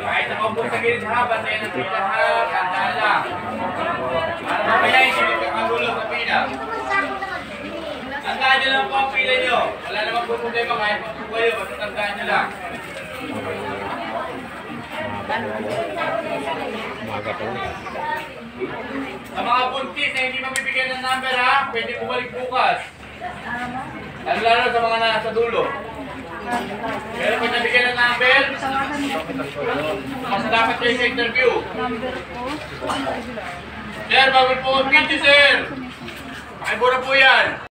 Kahit ako po sa gilid ha, bantayan ang pila ha, tandaan lang. Para mamaya isunod ka magulo sa pila. Tandaan nyo lang po ang pila nyo. Wala naman po problema kahit pa po kayo, basta tandaan nyo lang. Sa mga buntis na hindi mabibigyan ng number ha, pwede bumalik bukas. Lalo sa mga nasa dulo. Pero kung nabigyan ng number, mas dapat kayo sa interview. Sir, bawal po ang video, sir. Pakibura po yan.